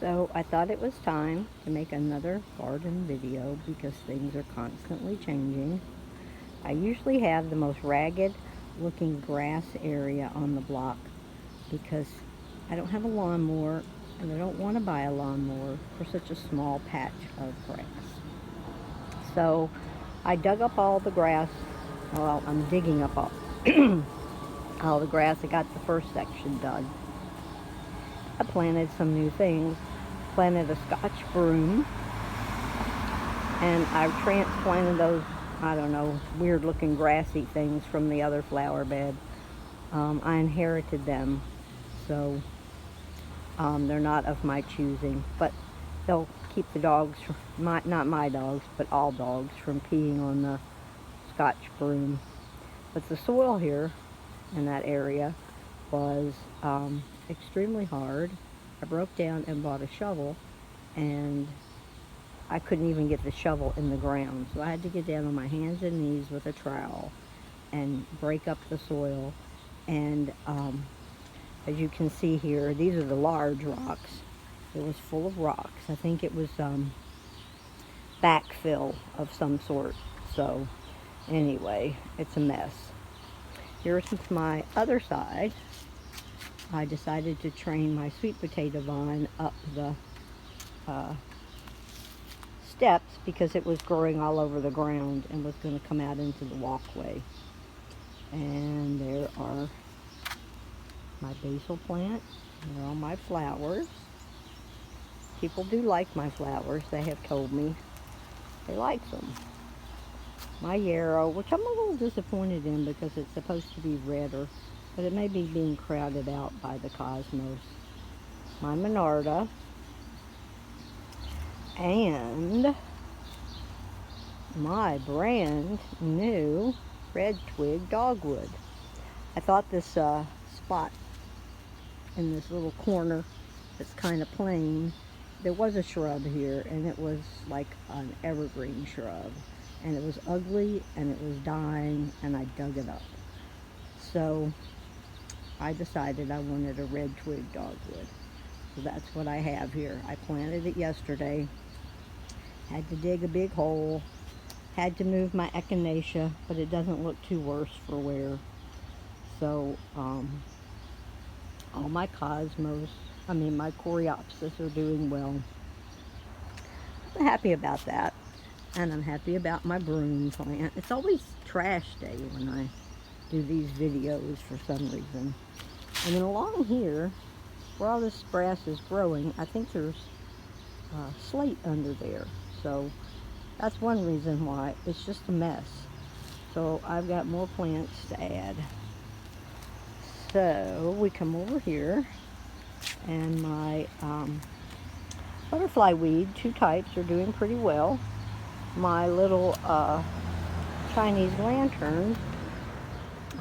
So I thought it was time to make another garden video because things are constantly changing. I usually have the most ragged looking grass area on the block because I don't have a lawnmower and I don't want to buy a lawnmower for such a small patch of grass. So I dug up all the grass. Well, I'm digging up all the grass. I got the first section dug. I planted some new things. Planted a Scotch broom, and I transplanted those, I don't know, weird looking grassy things from the other flower bed. I inherited them, so they're not of my choosing, but they'll keep the dogs, not my dogs, but all dogs, from peeing on the Scotch broom. But the soil here in that area was extremely hard. I broke down and bought a shovel, and I couldn't even get the shovel in the ground. So I had to get down on my hands and knees with a trowel and break up the soil. And as you can see here, these are the large rocks. It was full of rocks. I think it was backfill of some sort. So anyway, it's a mess. Here's my other side. I decided to train my sweet potato vine up the steps because it was growing all over the ground and was going to come out into the walkway. And there are my basil plant. There are all my flowers. People do like my flowers. They have told me they like them. My yarrow, which I'm a little disappointed in because it's supposed to be redder, but it may be being crowded out by the cosmos. My Monarda, and my brand new red twig dogwood. I thought this spot in this little corner that's kind of plain, there was a shrub here, and it was like an evergreen shrub, and it was ugly and it was dying, and I dug it up. So I decided I wanted a red twig dogwood. So that's what I have here. I planted it yesterday. Had to dig a big hole. Had to move my echinacea, but it doesn't look too worse for wear. So all my my coreopsis are doing well. I'm happy about that. And I'm happy about my broom plant. It's always trash day when I do these videos for some reason. And then along here, where all this grass is growing, I think there's slate under there. So that's one reason why it's just a mess. So I've got more plants to add. So we come over here, and my butterfly weed, two types, are doing pretty well. My little Chinese lantern,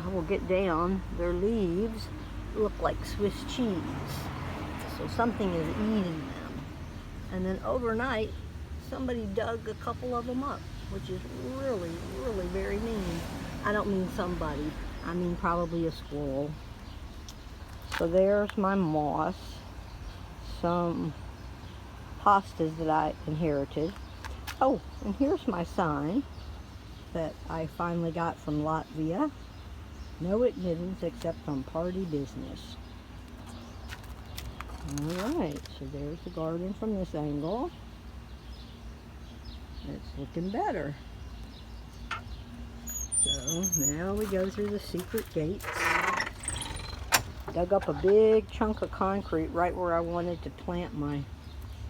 I will get down, their leaves look like Swiss cheese. So something is eating them. And then overnight, somebody dug a couple of them up, which is really, really very mean. I don't mean somebody, I mean probably a squirrel. So there's my moss, some pastas that I inherited. Oh, and here's my sign that I finally got from Latvia. No admittance except on party business. Alright, so there's the garden from this angle. It's looking better. So now we go through the secret gates. Dug up a big chunk of concrete right where I wanted to plant my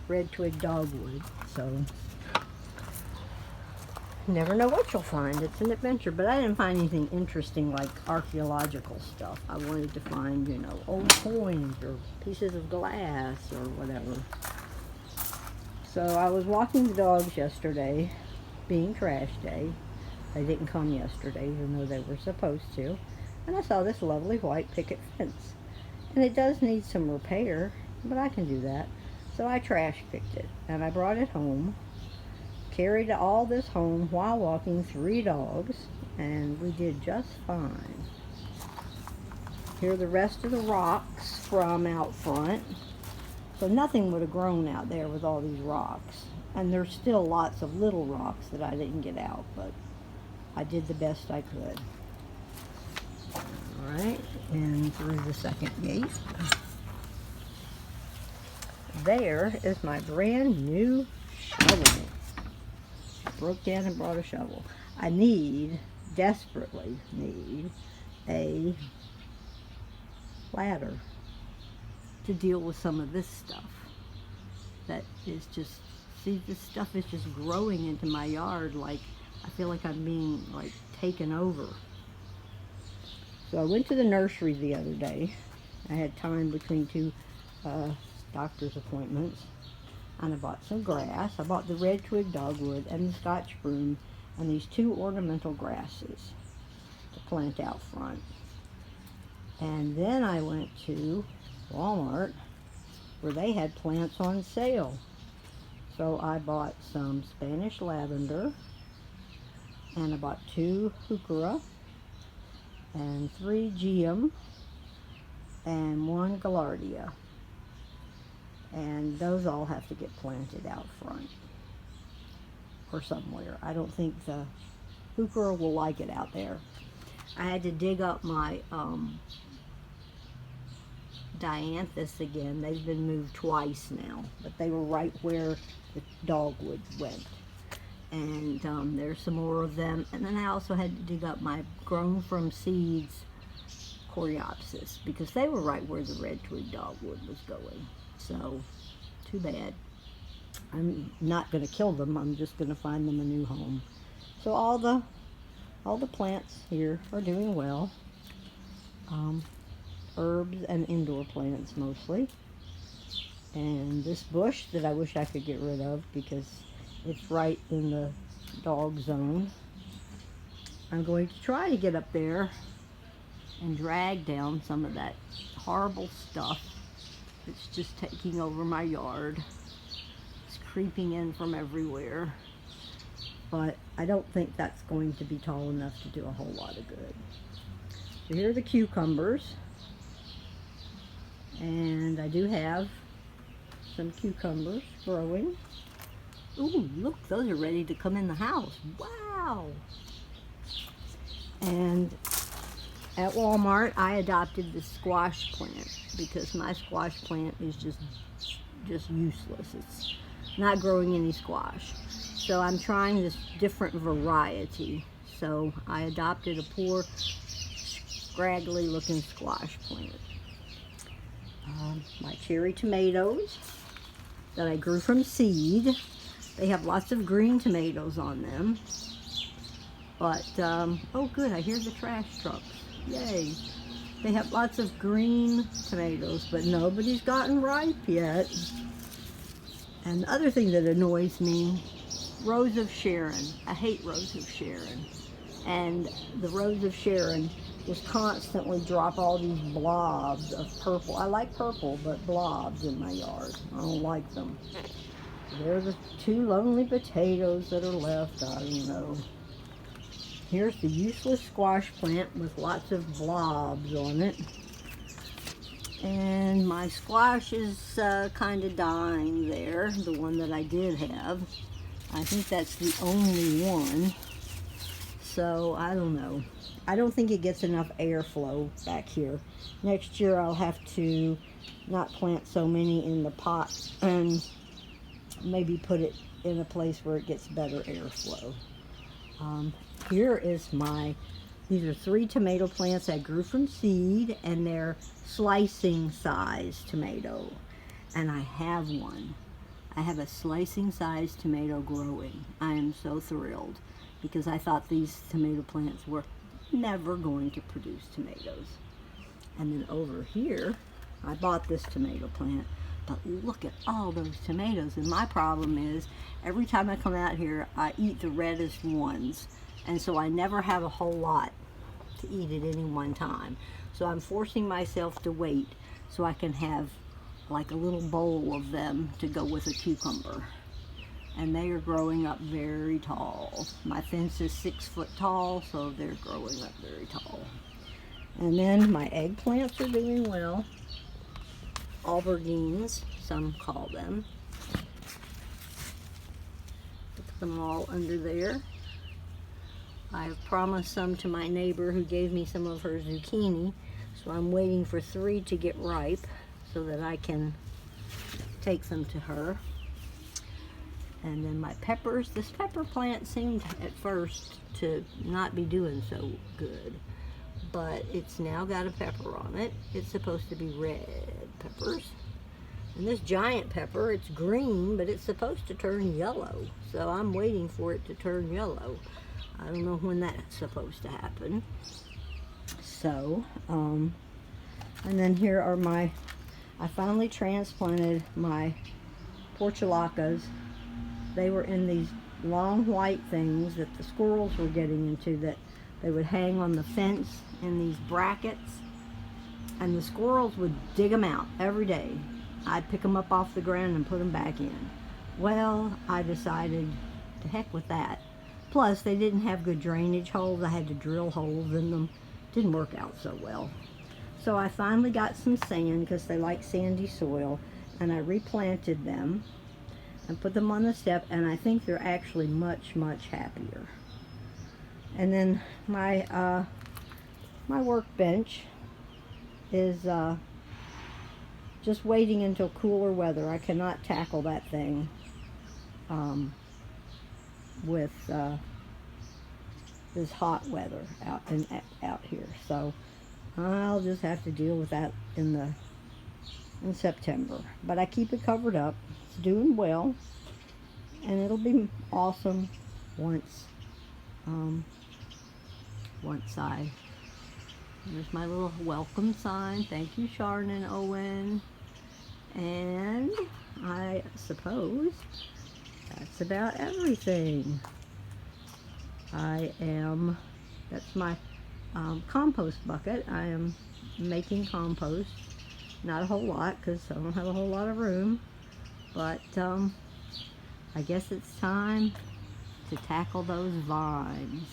red twig dogwood. So never know what you'll find. It's an adventure, but I didn't find anything interesting like archaeological stuff. I wanted to find, old coins or pieces of glass or whatever. So I was walking the dogs yesterday, being trash day. They didn't come yesterday, even though they were supposed to. And I saw this lovely white picket fence. And it does need some repair, but I can do that. So I trash picked it, and I brought it home. Carried all this home while walking 3 dogs, and we did just fine. Here are the rest of the rocks from out front. So nothing would have grown out there with all these rocks. And there's still lots of little rocks that I didn't get out, but I did the best I could. All right, and through the second gate. There is my brand new shovel. Broke down and brought a shovel. I desperately need a ladder to deal with some of this stuff. That is just, see, this stuff is just growing into my yard like, I feel like I'm being like taken over. So I went to the nursery the other day. I had time between two doctor's appointments, and I bought some grass. I bought the red twig dogwood and the Scotch broom and these two ornamental grasses to plant out front. And then I went to Walmart where they had plants on sale. So I bought some Spanish lavender, and I bought 2 heuchera and 3 geum and 1 gaillardia. And those all have to get planted out front or somewhere. I don't think the heuchera will like it out there. I had to dig up my dianthus again. They've been moved twice now, but they were right where the dogwood went. And there's some more of them. And then I also had to dig up my grown from seeds coreopsis, because they were right where the red twig dogwood was going. So, too bad. I'm not going to kill them. I'm just going to find them a new home. So all the plants here are doing well. Herbs and indoor plants mostly. And this bush that I wish I could get rid of because it's right in the dog zone. I'm going to try to get up there and drag down some of that horrible stuff that's just taking over my yard. It's creeping in from everywhere. But I don't think that's going to be tall enough to do a whole lot of good. So here are the cucumbers. And I do have some cucumbers growing. Ooh, look, those are ready to come in the house. Wow! And at Walmart, I adopted the squash plant because my squash plant is just useless. It's not growing any squash. So I'm trying this different variety. So I adopted a poor, scraggly looking squash plant. My cherry tomatoes that I grew from seed. They have lots of green tomatoes on them. But, oh good, I hear the trash trucks. Yay. They have lots of green tomatoes, but nobody's gotten ripe yet. And the other thing that annoys me, Rose of Sharon. I hate Rose of Sharon. And the Rose of Sharon just constantly drop all these blobs of purple. I like purple, but blobs in my yard. I don't like them. They're the 2 lonely potatoes that are left. I don't know. Here's the useless squash plant with lots of blobs on it. And my squash is kind of dying there, the one that I did have. I think that's the only one. So, I don't know. I don't think it gets enough airflow back here. Next year I'll have to not plant so many in the pot and maybe put it in a place where it gets better airflow. Here is these are 3 tomato plants I grew from seed, and they're slicing size tomato. And I have one. I have a slicing size tomato growing. I am so thrilled because I thought these tomato plants were never going to produce tomatoes. And then over here, I bought this tomato plant, but look at all those tomatoes. And my problem is, every time I come out here, I eat the reddest ones. And so I never have a whole lot to eat at any one time. So I'm forcing myself to wait so I can have like a little bowl of them to go with a cucumber. And they are growing up very tall. My fence is 6 foot tall, so they're growing up very tall. And then my eggplants are doing well. aubergines, some call them. Put them all under there. I've promised some to my neighbor who gave me some of her zucchini, so I'm waiting for 3 to get ripe so that I can take them to her. And then my peppers. This pepper plant seemed at first to not be doing so good, but it's now got a pepper on it. It's supposed to be red peppers. And this giant pepper, it's green, but it's supposed to turn yellow. So I'm waiting for it to turn yellow. I don't know when that's supposed to happen. So, and then here are my, I finally transplanted my portulacas. They were in these long white things that the squirrels were getting into, that they would hang on the fence in these brackets, and the squirrels would dig them out every day. I'd pick them up off the ground and put them back in. Well, I decided to heck with that. Plus, they didn't have good drainage holes. I had to drill holes in them. Didn't work out so well. So I finally got some sand, because they like sandy soil, and I replanted them and put them on the step, and I think they're actually much, much happier. And then my my workbench is just waiting until cooler weather. I cannot tackle that thing with this hot weather out here, so I'll just have to deal with that in September. But I keep it covered up. It's doing well, and it'll be awesome once there's my little welcome sign. Thank you, Sharon and Owen. And I suppose that's about everything. That's my compost bucket. I am making compost. Not a whole lot, because I don't have a whole lot of room. But I guess it's time to tackle those vines.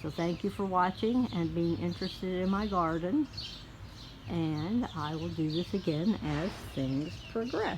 So thank you for watching and being interested in my garden. And I will do this again as things progress.